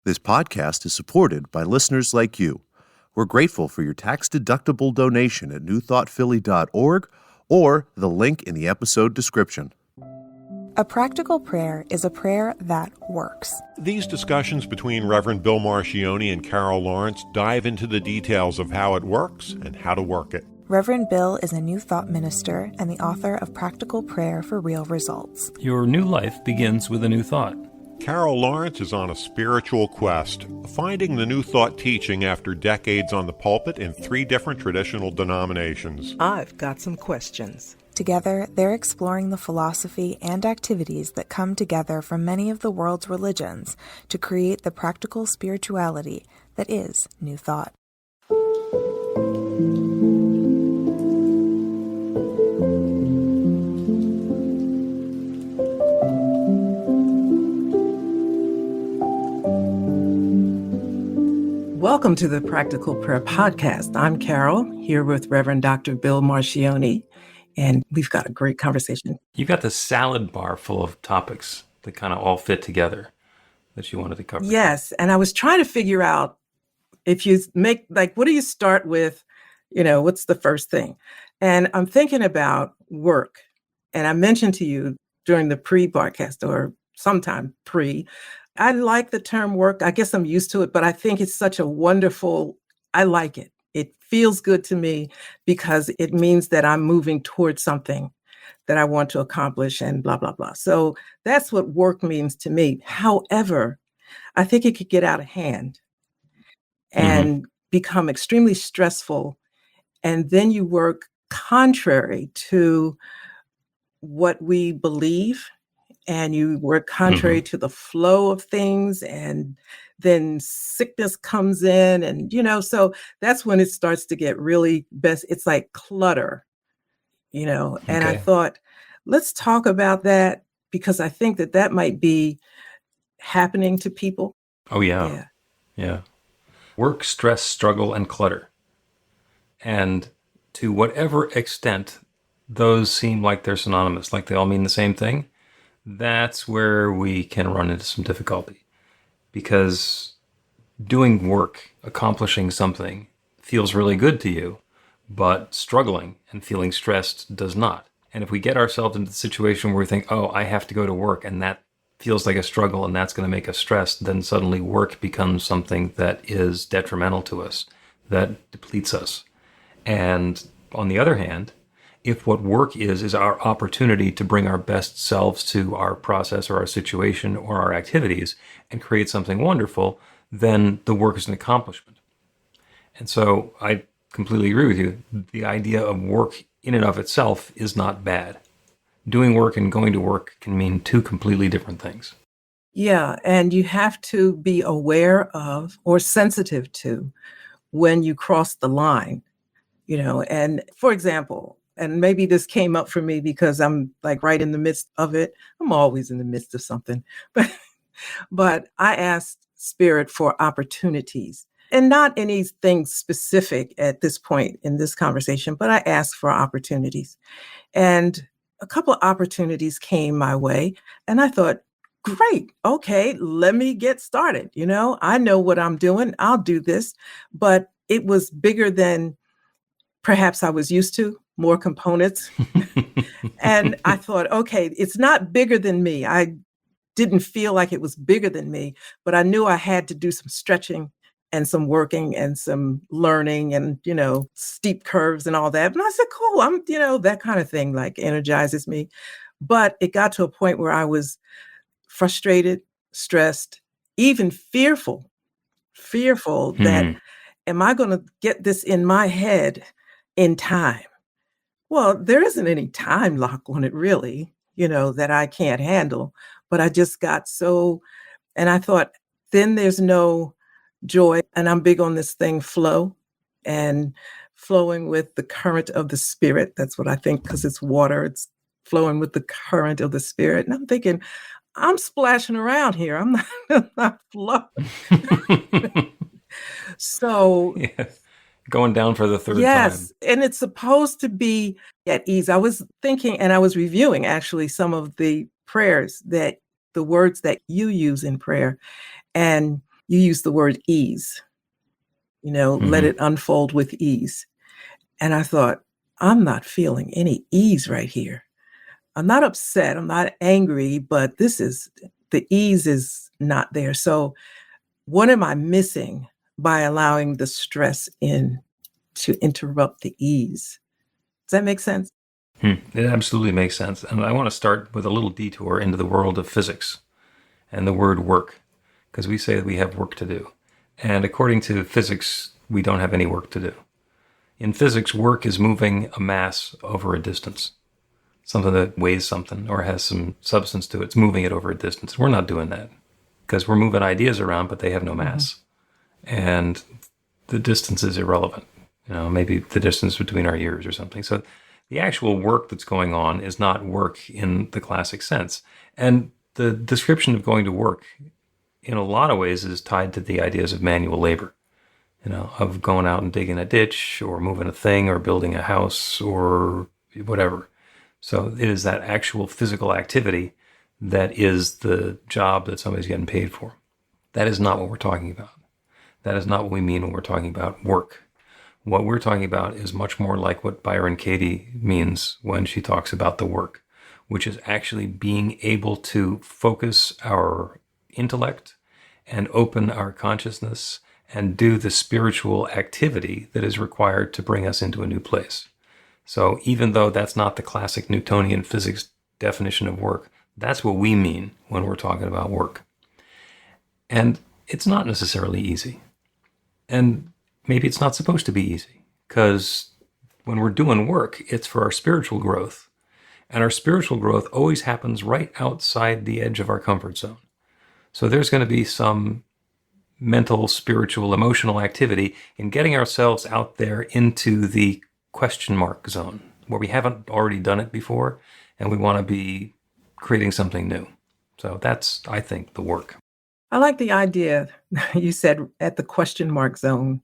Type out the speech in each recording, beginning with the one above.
This podcast is supported by listeners like you. We're grateful for your tax-deductible donation at newthoughtphilly.org or the link in the episode description. A practical prayer is a prayer that works. These discussions between Reverend Bill Marchioni and Carol Lawrence dive into the details of how it works and how to work it. Reverend Bill is a New Thought minister and the author of Practical Prayer for Real Results. Your new life begins with a new thought. Carol Lawrence is on a spiritual quest, finding the New Thought teaching after decades on the pulpit in 3 different traditional denominations. I've got some questions. Together, they're exploring the philosophy and activities that come together from many of the world's religions to create the practical spirituality that is New Thought. Welcome to the Practical Prayer Podcast. I'm Carol, here with Reverend Dr. Bill Marchioni, and we've got a great conversation. You've got the salad bar full of topics that kind of all fit together that you wanted to cover. Yes, and I was trying to figure out if you make, what do you start with? What's the first thing? And I'm thinking about work. And I mentioned to you during the pre-podcast or sometime I like the term work. I guess I'm used to it, but I think it's such a I like it. It feels good to me because it means that I'm moving towards something that I want to accomplish and blah, blah, blah. So that's what work means to me. However, I think it could get out of hand and become extremely stressful. And then you work contrary to what we believe. And you work contrary to the flow of things, and then sickness comes in, and so that's when it starts to get really it's like clutter, and I thought, let's talk about that because I think that might be happening to people. Oh, yeah. Work, stress, struggle, and clutter. And to whatever extent those seem like they're synonymous, like they all mean the same thing, that's where we can run into some difficulty, because doing work, accomplishing something feels really good to you, but struggling and feeling stressed does not. And if we get ourselves into the situation where we think, oh, I have to go to work, and that feels like a struggle and that's going to make us stressed, then suddenly work becomes something that is detrimental to us, that depletes us. And on the other hand, if what work is our opportunity to bring our best selves to our process or our situation or our activities and create something wonderful, then the work is an accomplishment. And so I completely agree with you. The idea of work in and of itself is not bad. Doing work and going to work can mean 2 completely different things. Yeah, and you have to be aware of or sensitive to when you cross the line, and for example, and maybe this came up for me because I'm right in the midst of it. I'm always in the midst of something. But I asked Spirit for opportunities, and not anything specific at this point in this conversation, but I asked for opportunities. And a couple of opportunities came my way. And I thought, great, okay, let me get started. I know what I'm doing. I'll do this. But it was bigger than perhaps I was used to. More components. And I thought, okay, it's not bigger than me. I didn't feel like it was bigger than me, but I knew I had to do some stretching and some working and some learning and, steep curves and all that. And I said, cool, I'm, that kind of thing energizes me. But it got to a point where I was frustrated, stressed, even fearful that, am I going to get this in my head in time? Well, there isn't any time lock on it really, that I can't handle, but I just got and I thought, then there's no joy. And I'm big on this thing, flow, and flowing with the current of the Spirit. That's what I think, because it's water, it's flowing with the current of the Spirit. And I'm thinking, I'm splashing around here. I'm not flowing. So Yes. Going down for the 3rd time. Yes, and it's supposed to be at ease. I was thinking, and I was reviewing actually some of the prayers the words that you use in prayer. And you use the word ease, let it unfold with ease. And I thought, I'm not feeling any ease right here. I'm not upset. I'm not angry, but the ease is not there. So what am I missing by allowing the stress in to interrupt the ease? Does that make sense? It absolutely makes sense. And I want to start with a little detour into the world of physics and the word work, because we say that we have work to do. And according to physics, we don't have any work to do. In physics, work is moving a mass over a distance. Something that weighs something or has some substance to it, it's moving it over a distance. We're not doing that because we're moving ideas around, but they have no mass. And the distance is irrelevant. Maybe the distance between our ears or something. So the actual work that's going on is not work in the classic sense. And the description of going to work in a lot of ways is tied to the ideas of manual labor, of going out and digging a ditch or moving a thing or building a house or whatever. So it is that actual physical activity that is the job that somebody's getting paid for. That is not what we're talking about. That is not what we mean when we're talking about work. What we're talking about is much more like what Byron Katie means when she talks about the work, which is actually being able to focus our intellect and open our consciousness and do the spiritual activity that is required to bring us into a new place. So even though that's not the classic Newtonian physics definition of work, that's what we mean when we're talking about work. And it's not necessarily easy. And maybe it's not supposed to be easy, because when we're doing work, it's for our spiritual growth. And our spiritual growth always happens right outside the edge of our comfort zone. So there's going to be some mental, spiritual, emotional activity in getting ourselves out there into the question mark zone where we haven't already done it before and we want to be creating something new. So that's, I think, the work. I like the idea you said at the question mark zone.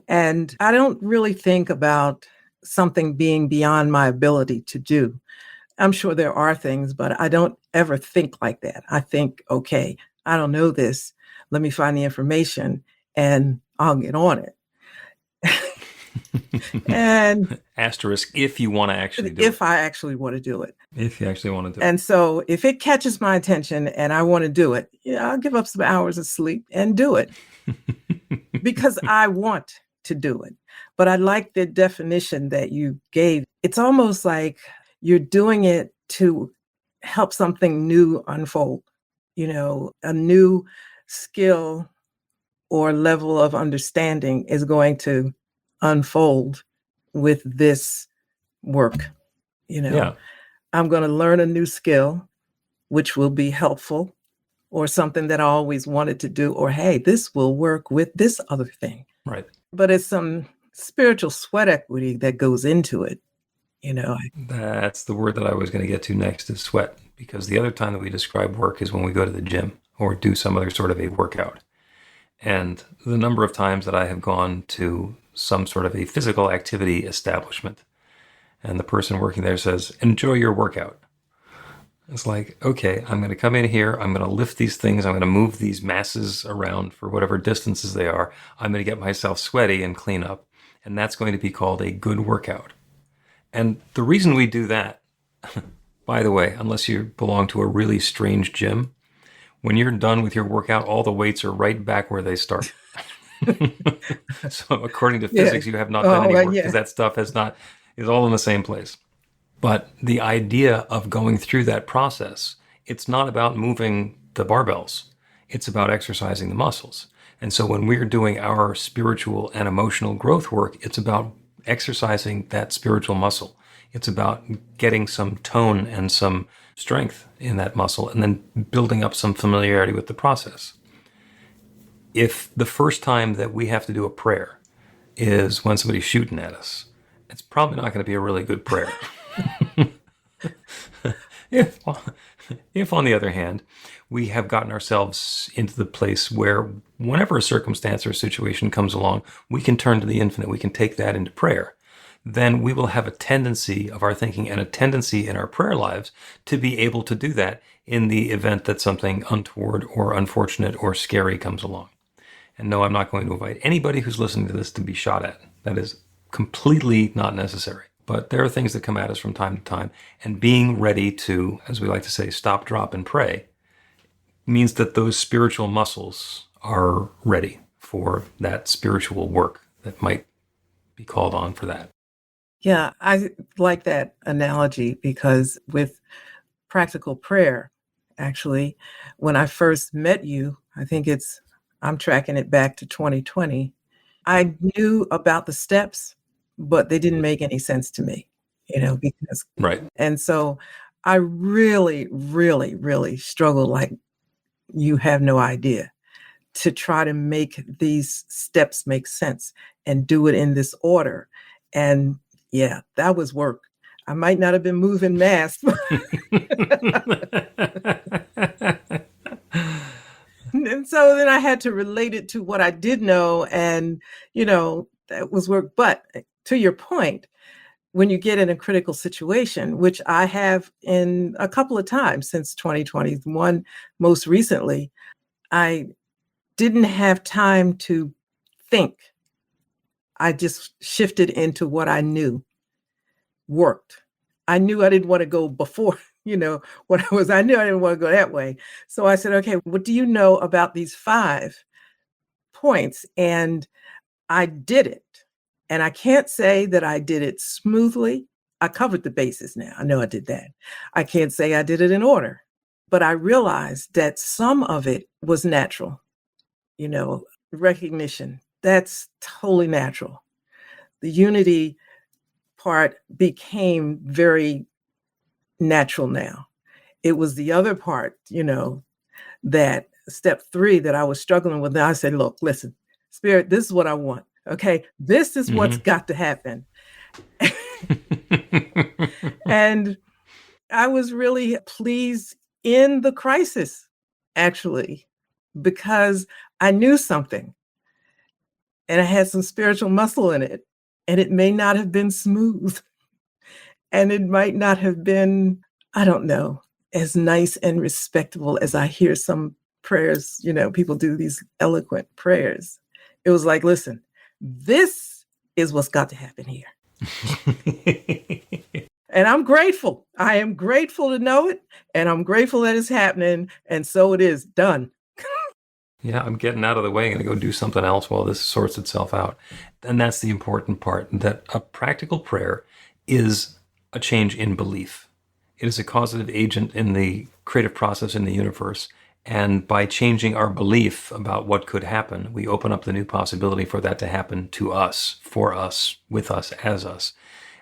And I don't really think about something being beyond my ability to do. I'm sure there are things, but I don't ever think like that. I think, okay, I don't know this. Let me find the information and I'll get on it. And asterisk, if you want to actually do it. If I actually want to do it. If you actually want to do it. And so if it catches my attention and I want to do it, I'll give up some hours of sleep and do it because I want to do it. But I like the definition that you gave. It's almost like you're doing it to help something new unfold, a new skill or level of understanding is going to unfold with this work. Yeah. I'm going to learn a new skill, which will be helpful, or something that I always wanted to do, or hey, this will work with this other thing. Right. But it's some spiritual sweat equity that goes into it. That's the word that I was going to get to next, is sweat, because the other time that we describe work is when we go to the gym or do some other sort of a workout. And the number of times that I have gone to some sort of a physical activity establishment and the person working there says, enjoy your workout. It's like, okay, I'm going to come in here. I'm going to lift these things. I'm going to move these masses around for whatever distances they are. I'm going to get myself sweaty and clean up. And that's going to be called a good workout. And the reason we do that, by the way, unless you belong to a really strange gym, when you're done with your workout, all the weights are right back where they start. So according to physics, you have not done any work because that stuff is all in the same place. But the idea of going through that process, it's not about moving the barbells. It's about exercising the muscles. And so when we're doing our spiritual and emotional growth work, it's about exercising that spiritual muscle. It's about getting some tone and some strength in that muscle and then building up some familiarity with the process. If the first time that we have to do a prayer is when somebody's shooting at us, it's probably not going to be a really good prayer. If, on the other hand, we have gotten ourselves into the place where whenever a circumstance or situation comes along, we can turn to the infinite, we can take that into prayer, then we will have a tendency of our thinking and a tendency in our prayer lives to be able to do that in the event that something untoward or unfortunate or scary comes along. And no, I'm not going to invite anybody who's listening to this to be shot at. That is completely not necessary. But there are things that come at us from time to time. And being ready to, as we like to say, stop, drop, and pray means that those spiritual muscles are ready for that spiritual work that might be called on for that. Yeah, I like that analogy because with practical prayer, actually, when I first met you, I'm tracking it back to 2020. I knew about the steps, but they didn't make any sense to me, because, Right. and so I really, really, really struggled, like you have no idea, to try to make these steps make sense and do it in this order. And yeah, that was work. I might not have been moving mass. And so then I had to relate it to what I did know. And, that was work. But to your point, when you get in a critical situation, which I have in a couple of times since 2021, most recently, I didn't have time to think. I just shifted into what I knew worked. I knew I didn't want to go before, I knew I didn't want to go that way. So I said, okay, what do you know about these 5 points? And I did it. And I can't say that I did it smoothly. I covered the bases now. I know I did that. I can't say I did it in order, but I realized that some of it was natural, recognition. That's totally natural. The unity part became very natural now. It was the other part, that step 3 that I was struggling with. And I said, look, listen, Spirit, this is what I want. Okay. This is what's got to happen. And I was really pleased in the crisis, actually, because I knew something and I had some spiritual muscle in it, and it may not have been smooth and it might not have been, I don't know, as nice and respectable as I hear some prayers, people do these eloquent prayers. It was like, listen, this is what's got to happen here. And I'm grateful. I am grateful to know it, and I'm grateful that it's happening. And so it is done. Yeah, I'm getting out of the way. I'm going to go do something else while this sorts itself out. And that's the important part, that a practical prayer is a change in belief. It is a causative agent in the creative process in the universe. And by changing our belief about what could happen, we open up the new possibility for that to happen to us, for us, with us, as us.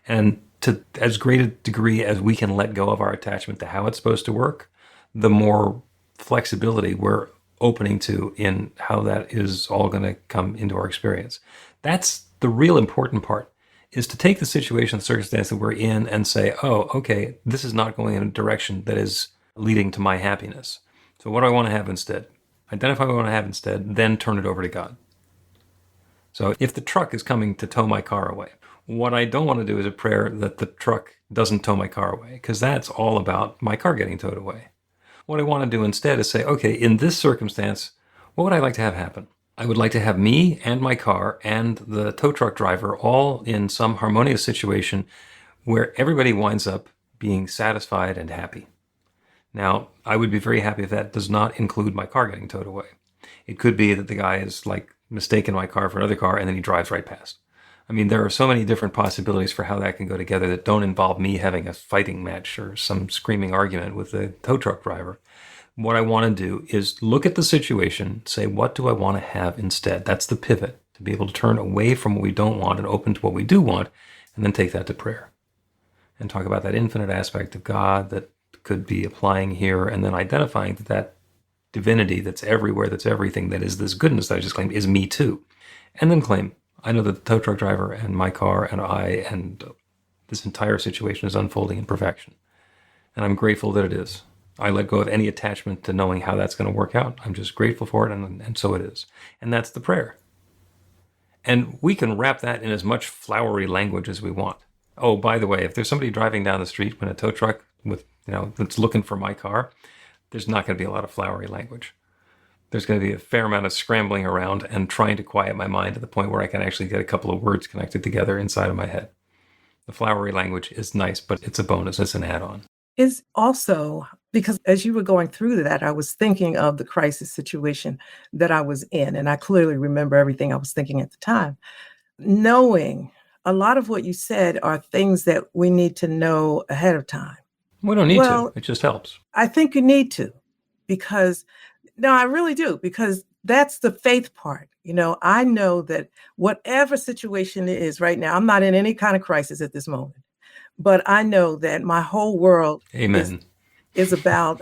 And to as great a degree as we can let go of our attachment to how it's supposed to work, the more flexibility we're opening to in how that is all going to come into our experience. That's the real important part, is to take the situation, the circumstance that we're in and say, oh, okay, this is not going in a direction that is leading to my happiness. So what do I want to have instead? Identify what I want to have instead, then turn it over to God. So if the truck is coming to tow my car away, what I don't want to do is a prayer that the truck doesn't tow my car away, because that's all about my car getting towed away. What I want to do instead is say, okay, in this circumstance, what would I like to have happen? I would like to have me and my car and the tow truck driver all in some harmonious situation where everybody winds up being satisfied and happy. Now, I would be very happy if that does not include my car getting towed away. It could be that the guy is like mistaken my car for another car and then he drives right past. I mean, there are so many different possibilities for how that can go together that don't involve me having a fighting match or some screaming argument with the tow truck driver. What I want to do is look at the situation, say, what do I want to have instead? That's the pivot, to be able to turn away from what we don't want and open to what we do want, and then take that to prayer. And talk about that infinite aspect of God that could be applying here, and then identifying that divinity that's everywhere, that's everything, that is this goodness that I just claimed is me too. And then claim, I know that the tow truck driver and my car and I and this entire situation is unfolding in perfection. And I'm grateful that it is. I let go of any attachment to knowing how that's going to work out. I'm just grateful for it, and so it is. And that's the prayer. And we can wrap that in as much flowery language as we want. Oh, by the way, if there's somebody driving down the street in a tow truck with, that's looking for my car, there's not going to be a lot of flowery language. there's going to be a fair amount of scrambling around and trying to quiet my mind to the point where I can actually get a couple of words connected together inside of my head. The flowery language is nice, but it's a bonus. It's an add-on. Is also because as you were going through that, I was thinking of the crisis situation that I was in, and I clearly remember everything I was thinking at the time. Knowing a lot of what you said are things that we need to know ahead of time. We don't need Well, to. It just helps. I think you need to, because no, I really do, because that's the faith part. I know that whatever situation it is right now, I'm not in any kind of crisis at this moment, but I know that my whole world Amen. is about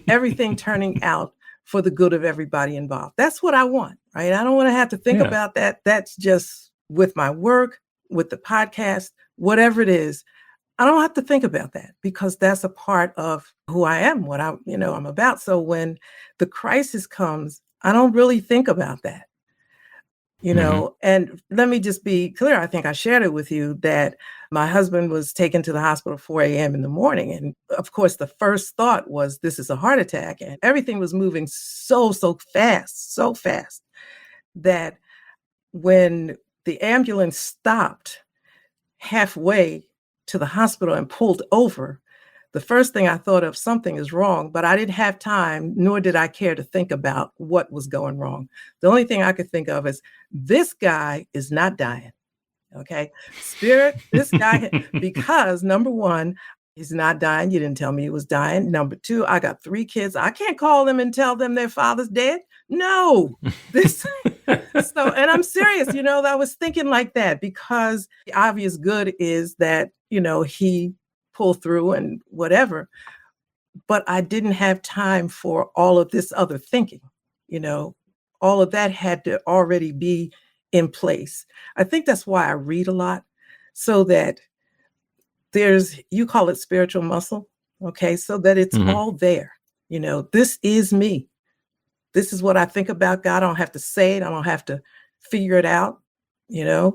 everything turning out for the good of everybody involved. That's what I want, right? I don't want to have to think about that. That's just with my work, with the podcast, whatever it is. I don't have to think about that because that's a part of who I am, what I'm about. So when the crisis comes, I don't really think about that, and let me just be clear. I think I shared it with you that my husband was taken to the hospital at 4 a.m. in the morning. And of course, the first thought was, this is a heart attack. And everything was moving so fast that when the ambulance stopped halfway to the hospital and pulled over, the first thing I thought of, something is wrong, but I didn't have time, nor did I care to think about what was going wrong. The only thing I could think of is, this guy is not dying. Okay. Spirit, this guy, because number one, he's not dying. You didn't tell me he was dying. Number two, I got 3 kids. I can't call them and tell them their father's dead. No, and I'm serious, I was thinking like that because the obvious good is that, he pulled through and whatever, but I didn't have time for all of this other thinking, all of that had to already be in place. I think that's why I read a lot, so that you call it spiritual muscle. Okay. So that it's all there, this is me. This is what I think about God. I don't have to say it. I don't have to figure it out, Yeah.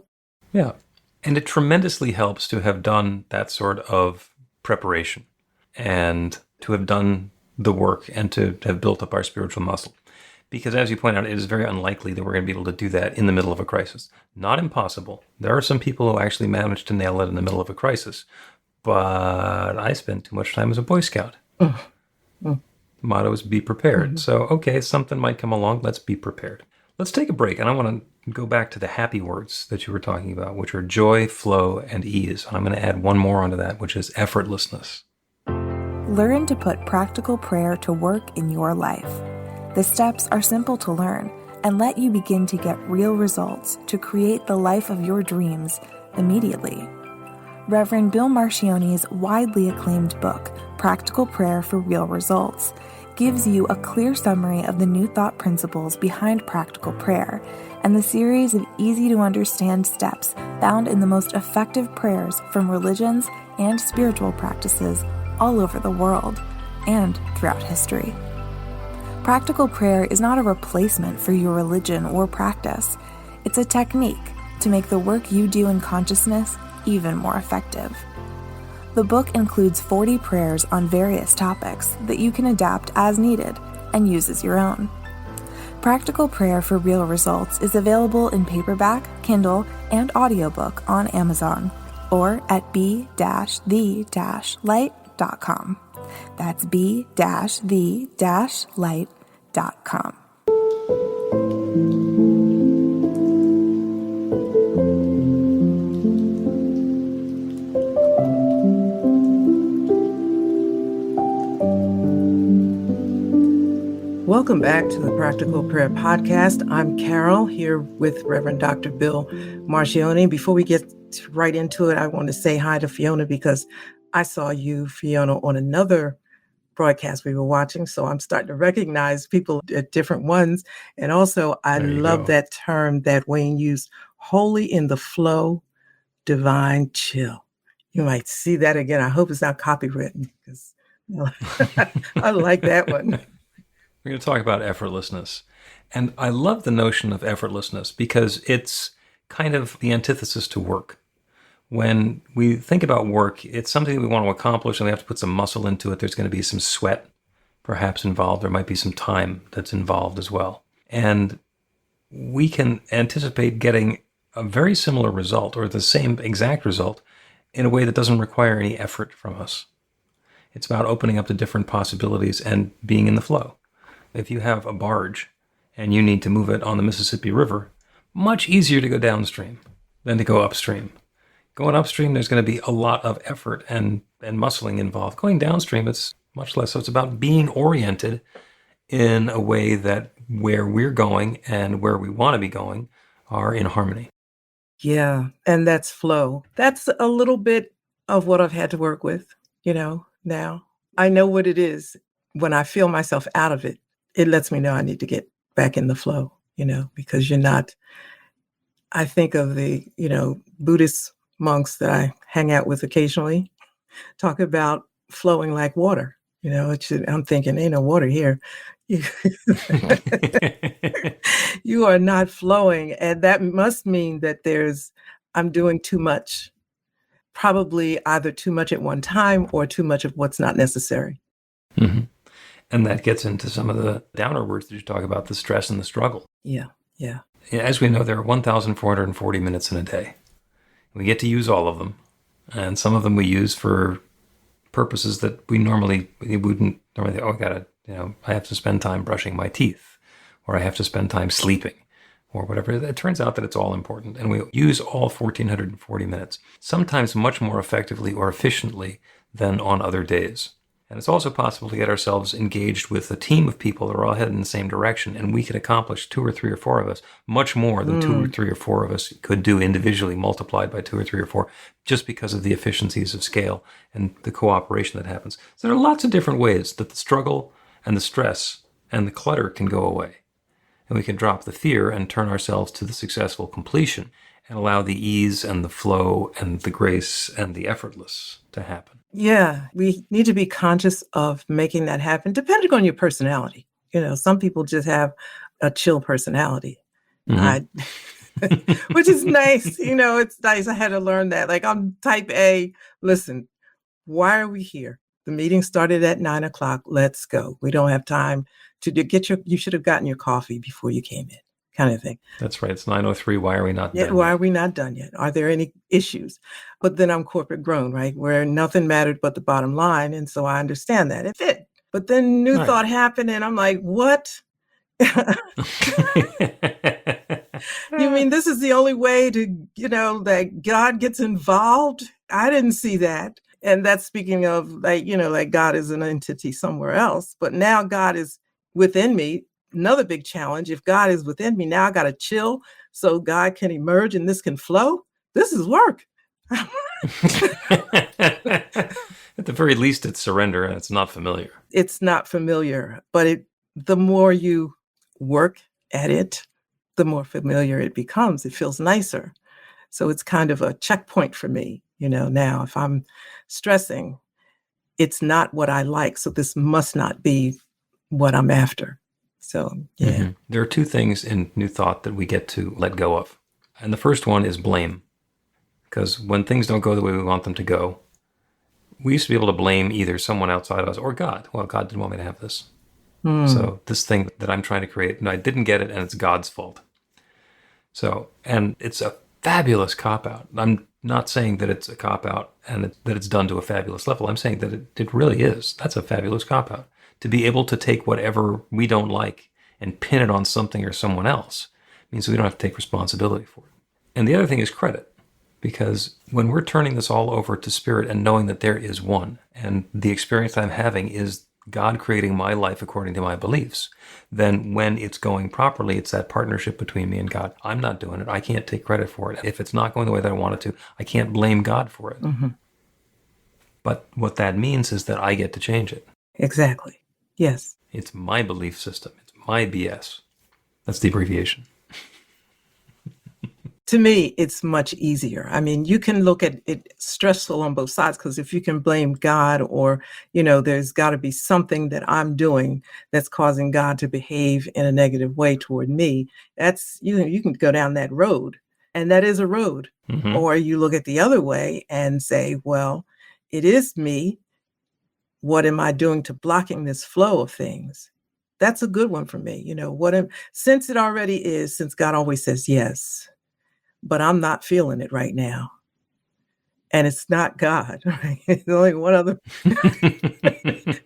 And it tremendously helps to have done that sort of preparation and to have done the work and to have built up our spiritual muscle. Because as you point out, it is very unlikely that we're going to be able to do that in the middle of a crisis. Not impossible. There are some people who actually manage to nail it in the middle of a crisis. But I spent too much time as a Boy Scout. The motto is be prepared. So, okay, something might come along. Let's be prepared. Let's take a break. And I want to go back to the happy words that you were talking about, which are joy, flow, and ease. And I'm going to add one more onto that, which is effortlessness. Learn to put practical prayer to work in your life. The steps are simple to learn and let you begin to get real results to create the life of your dreams immediately. Reverend Bill Marcione's widely acclaimed book, Practical Prayer for Real Results, gives you a clear summary of the New Thought principles behind practical prayer and the series of easy-to-understand steps found in the most effective prayers from religions and spiritual practices all over the world and throughout history. Practical prayer is not a replacement for your religion or practice. It's a technique to make the work you do in consciousness even more effective. The book includes 40 prayers on various topics that you can adapt as needed and use as your own. Practical Prayer for Real Results is available in paperback, Kindle, and audiobook on Amazon or at b-the-light.com. That's b-the-light.com. Welcome back to the Practical Prayer Podcast. I'm Carol here with Reverend Dr. Bill Marcione. Before we get right into it, I want to say hi to Fiona because I saw you, Fiona, on another broadcast we were watching. So I'm starting to recognize people at different ones. And also, I love that term that Wayne used, holy in the flow, divine chill. You might see that again. I hope it's not copywritten because I like that one. We're going to talk about effortlessness. And I love the notion of effortlessness because it's kind of the antithesis to work. When we think about work, it's something we want to accomplish and we have to put some muscle into it. There's going to be some sweat, perhaps involved. There might be some time that's involved as well. And we can anticipate getting a very similar result or the same exact result in a way that doesn't require any effort from us. It's about opening up to different possibilities and being in the flow. If you have a barge and you need to move it on the Mississippi River, much easier to go downstream than to go upstream. Going upstream, there's going to be a lot of effort and muscling involved. Going downstream, it's much less. So it's about being oriented in a way that where we're going and where we want to be going are in harmony. Yeah, and that's flow. That's a little bit of what I've had to work with, now. I know what it is. When I feel myself out of it, it lets me know I need to get back in the flow, because you're not. I think of the, Buddhist monks that I hang out with occasionally talk about flowing like water. I'm thinking, ain't no water here. You, you are not flowing. And that must mean that I'm doing too much, probably either too much at one time or too much of what's not necessary. Mm-hmm. And that gets into some of the downer words that you talk about, the stress and the struggle. Yeah. As we know, there are 1,440 minutes in a day. We get to use all of them. And some of them we use for purposes that we wouldn't normally, I have to spend time brushing my teeth, or I have to spend time sleeping, or whatever. It turns out that it's all important. And we use all 1,440 minutes, sometimes much more effectively or efficiently than on other days. And it's also possible to get ourselves engaged with a team of people that are all headed in the same direction, and we can accomplish 2 or 3 or 4 of us much more than 2 or 3 or 4 of us could do individually, multiplied by 2 or 3 or 4, just because of the efficiencies of scale and the cooperation that happens. So there are lots of different ways that the struggle and the stress and the clutter can go away. And we can drop the fear and turn ourselves to the successful completion and allow the ease and the flow and the grace and the effortless to happen. Yeah, we need to be conscious of making that happen, depending on your personality. Some people just have a chill personality, which is nice. It's nice. I had to learn that. Like, I'm type A. Listen, why are we here? The meeting started at 9:00. Let's go. We don't have time to you should have gotten your coffee before you came in, kind of thing. That's right. It's 9:03. Why are we not done? Why are we not done yet? Are there any issues? But then I'm corporate grown, right? Where nothing mattered but the bottom line. And so I understand that. It fit. But then new thought happened and I'm like, what? You mean this is the only way to, that God gets involved? I didn't see that. And that's speaking of like God is an entity somewhere else. But now God is within me. Another big challenge. If God is within me, now I got to chill so God can emerge and this can flow. This is work. At the very least, it's surrender and it's not familiar. It's not familiar, but the more you work at it, the more familiar it becomes. It feels nicer. So it's kind of a checkpoint for me. Now if I'm stressing, it's not what I like. So this must not be what I'm after. So, yeah. Mm-hmm. There are 2 things in New Thought that we get to let go of. And the first one is blame. Because when things don't go the way we want them to go, we used to be able to blame either someone outside of us or God. Well, God didn't want me to have this. So this thing that I'm trying to create, I didn't get it, and it's God's fault. So, and it's a fabulous cop-out. I'm not saying that it's a cop-out and that it's done to a fabulous level. I'm saying that it really is. That's a fabulous cop-out. To be able to take whatever we don't like and pin it on something or someone else means we don't have to take responsibility for it. And the other thing is credit. Because when we're turning this all over to spirit and knowing that there is one, and the experience I'm having is God creating my life according to my beliefs, then when it's going properly, it's that partnership between me and God. I'm not doing it. I can't take credit for it. If it's not going the way that I want it to, I can't blame God for it. Mm-hmm. But what that means is that I get to change it. Exactly. Yes. It's my belief system. It's my BS. That's the abbreviation. To me, it's much easier. I mean, you can look at it stressful on both sides, because if you can blame God or, there's got to be something that I'm doing that's causing God to behave in a negative way toward me, that's, you can go down that road, and that is a road. Mm-hmm. Or you look at the other way and say, well, it is me. What am I doing to blocking this flow of things? That's a good one for me. Since it already is, since God always says yes, but I'm not feeling it right now. And it's not God, right? There's only one other,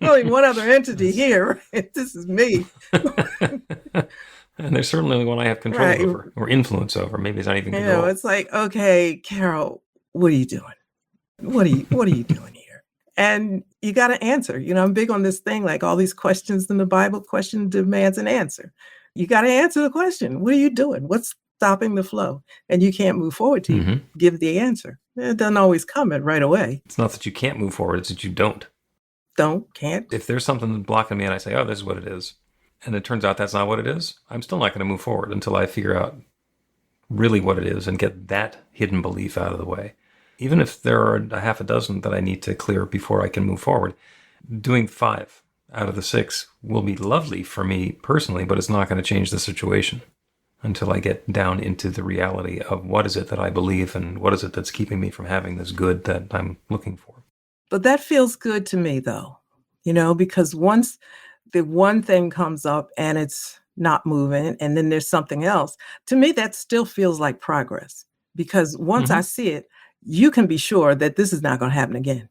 only one other entity here, right? This is me. And there's certainly only one I have control Right. over or influence over. Maybe it's not even control. It's like, okay, Carol, what are you doing? What are you doing here? And you got to answer. I'm big on this thing, like all these questions in the Bible, question demands an answer. You got to answer the question. What are you doing? What's stopping the flow? And you can't move forward till you give the answer. It doesn't always come right away. It's not that you can't move forward, it's that you don't. Can't. If there's something blocking me and I say, oh, this is what it is, and it turns out that's not what it is, I'm still not going to move forward until I figure out really what it is and get that hidden belief out of the way. Even if there are a half a dozen that I need to clear before I can move forward, doing 5 out of the 6 will be lovely for me personally, but it's not going to change the situation until I get down into the reality of what is it that I believe and what is it that's keeping me from having this good that I'm looking for. But that feels good to me, though, because once the one thing comes up and it's not moving, and then there's something else, to me, that still feels like progress. Because once I see it, you can be sure that this is not going to happen again.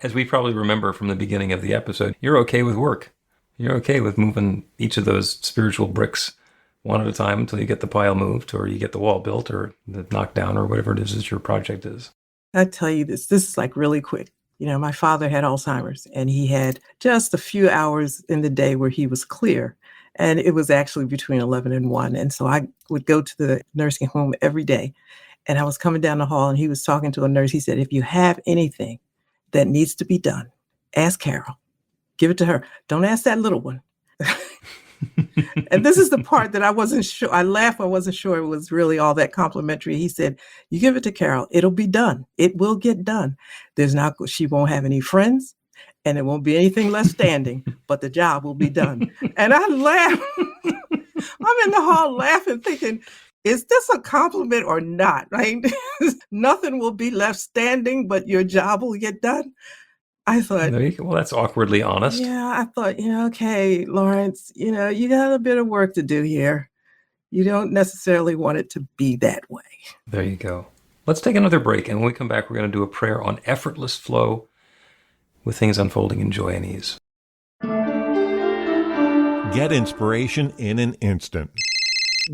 As we probably remember from the beginning of the episode, you're okay with work. You're okay with moving each of those spiritual bricks one at a time until you get the pile moved or you get the wall built or knocked down or whatever it is that your project is. I tell you this is like really quick. My father had Alzheimer's and he had just a few hours in the day where he was clear. And it was actually between 11 and 1. And so I would go to the nursing home every day. And I was coming down the hall and he was talking to a nurse. He said, if you have anything that needs to be done, ask Carol. Give it to her. Don't ask that little one. And this is the part that I wasn't sure. I laughed. I wasn't sure it was really all that complimentary. He said, you give it to Carol. It'll be done. It will get done. She won't have any friends and there won't be anything left standing, but the job will be done. And I laughed. I'm in the hall laughing, thinking, is this a compliment or not? Right? Nothing will be left standing, but your job will get done. I thought, well, that's awkwardly honest. Yeah, I thought, okay, Lawrence, you got a bit of work to do here. You don't necessarily want it to be that way. There you go. Let's take another break. And when we come back, we're going to do a prayer on effortless flow with things unfolding in joy and ease. Get inspiration in an instant.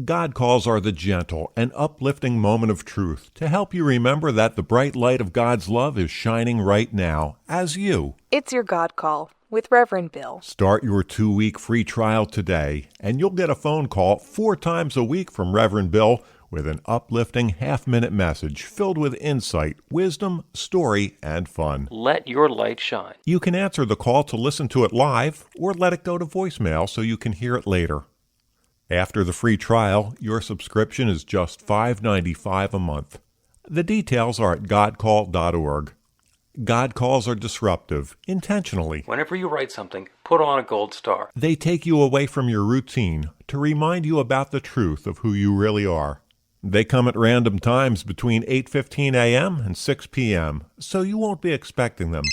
God calls are the gentle and uplifting moment of truth to help you remember that the bright light of God's love is shining right now as you. It's your God Call with Reverend Bill. Start your 2-week free trial today, and you'll get a phone call 4 times a week from Reverend Bill with an uplifting half-minute message filled with insight, wisdom, story, and fun. Let your light shine. You can answer the call to listen to it live or let it go to voicemail so you can hear it later. After the free trial, your subscription is just $5.95 a month. The details are at godcall.org. God calls are disruptive, intentionally. Whenever you write something, put on a gold star. They take you away from your routine to remind you about the truth of who you really are. They come at random times between 8:15 a.m. and 6 p.m., so you won't be expecting them.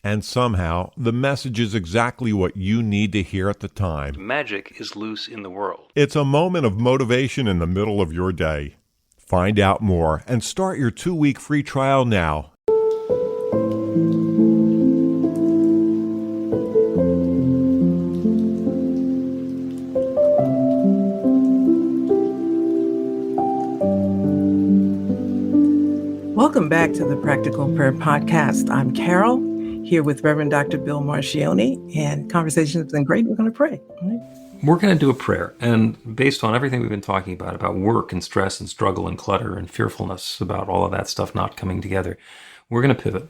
And somehow, the message is exactly what you need to hear at the time. Magic is loose in the world. It's a moment of motivation in the middle of your day. Find out more and start your 2-week free trial now. Welcome back to the Practical Prayer Podcast. I'm Carol, here with Reverend Dr. Bill Marcioni, and conversation has been great. We're going to pray. Right? We're going to do a prayer, and based on everything we've been talking about work and stress and struggle and clutter and fearfulness, about all of that stuff not coming together, we're going to pivot.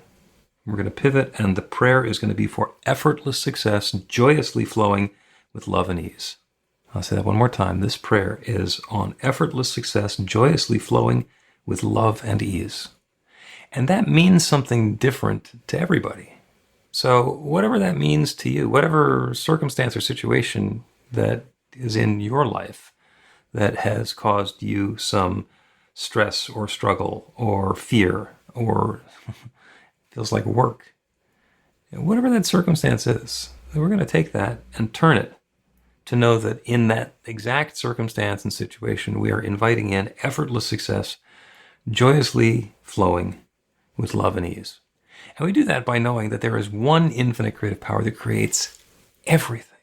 We're going to pivot, and the prayer is going to be for effortless success, joyously flowing with love and ease. I'll say that one more time. This prayer is on effortless success, joyously flowing with love and ease. And that means something different to everybody. So whatever that means to you, whatever circumstance or situation that is in your life that has caused you some stress or struggle or fear or feels like work. And whatever that circumstance is, we're going to take that and turn it to know that in that exact circumstance and situation, we are inviting in effortless success, joyously flowing with love and ease. And we do that by knowing that there is one infinite creative power that creates everything.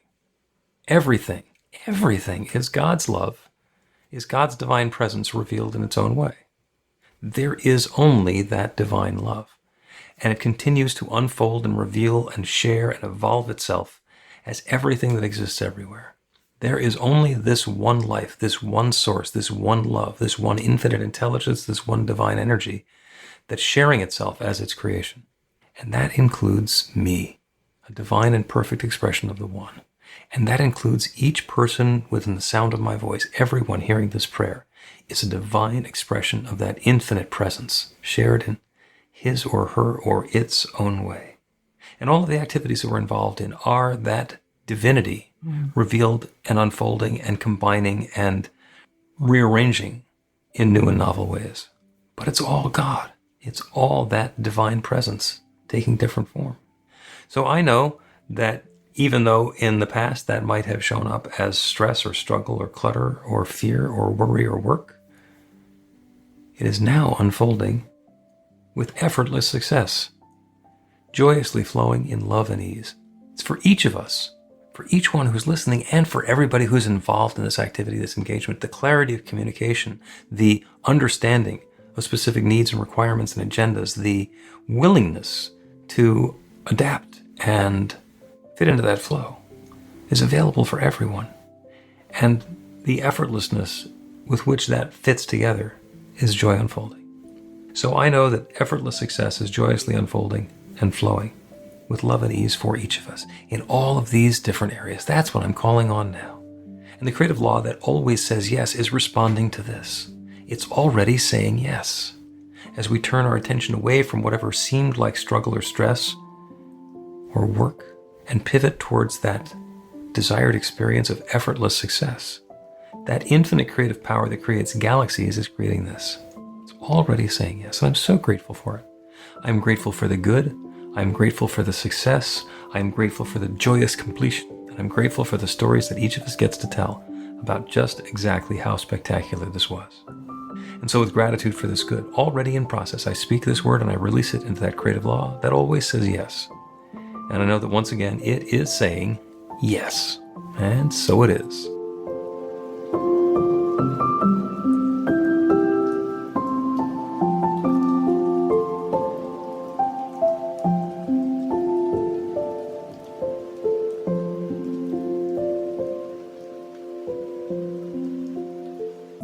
Everything. Everything is God's love, is God's divine presence revealed in its own way. There is only that divine love. And it continues to unfold and reveal and share and evolve itself as everything that exists everywhere. There is only this one life, this one source, this one love, this one infinite intelligence, this one divine energy that's sharing itself as its creation. And that includes me, a divine and perfect expression of the one. And that includes each person within the sound of my voice. Everyone hearing this prayer is a divine expression of that infinite presence, shared in his or her or its own way. And all of the activities that we're involved in are that divinity revealed and unfolding and combining and rearranging in new and novel ways. But it's all God. It's all that divine presence taking different form. So I know that even though in the past that might have shown up as stress or struggle or clutter or fear or worry or work, it is now unfolding with effortless success, joyously flowing in love and ease. It's for each of us, for each one who's listening, and for everybody who's involved in this activity, this engagement, the clarity of communication, the understanding of specific needs and requirements and agendas, the willingness to adapt and fit into that flow is available for everyone. And the effortlessness with which that fits together is joy unfolding. So I know that effortless success is joyously unfolding and flowing with love and ease for each of us in all of these different areas. That's what I'm calling on now. And the creative law that always says yes is responding to this. It's already saying yes. As we turn our attention away from whatever seemed like struggle or stress or work and pivot towards that desired experience of effortless success, that infinite creative power that creates galaxies is creating this. It's already saying yes, and I'm so grateful for it. I'm grateful for the good. I'm grateful for the success. I'm grateful for the joyous completion. And I'm grateful for the stories that each of us gets to tell about just exactly how spectacular this was. And so with gratitude for this good already in process, I speak this word and I release it into that creative law that always says yes. And I know that once again, it is saying yes. And so it is.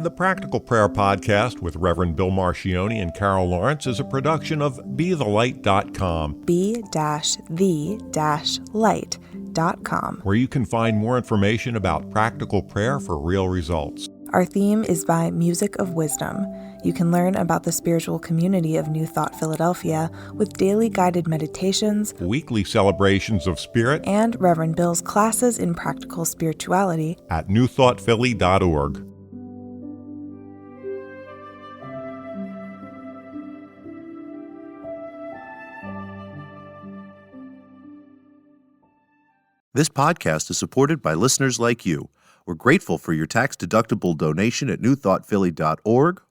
The Practical Prayer Podcast with Reverend Bill Marcioni and Carol Lawrence is a production of BeTheLight.com. be-the-light.com. Where you can find more information about practical prayer for real results. Our theme is by Music of Wisdom. You can learn about the spiritual community of New Thought Philadelphia with daily guided meditations, Weekly celebrations of spirit, and Reverend Bill's classes in practical spirituality at newthoughtphilly.org. This podcast is supported by listeners like you. We're grateful for your tax-deductible donation at newthoughtphilly.org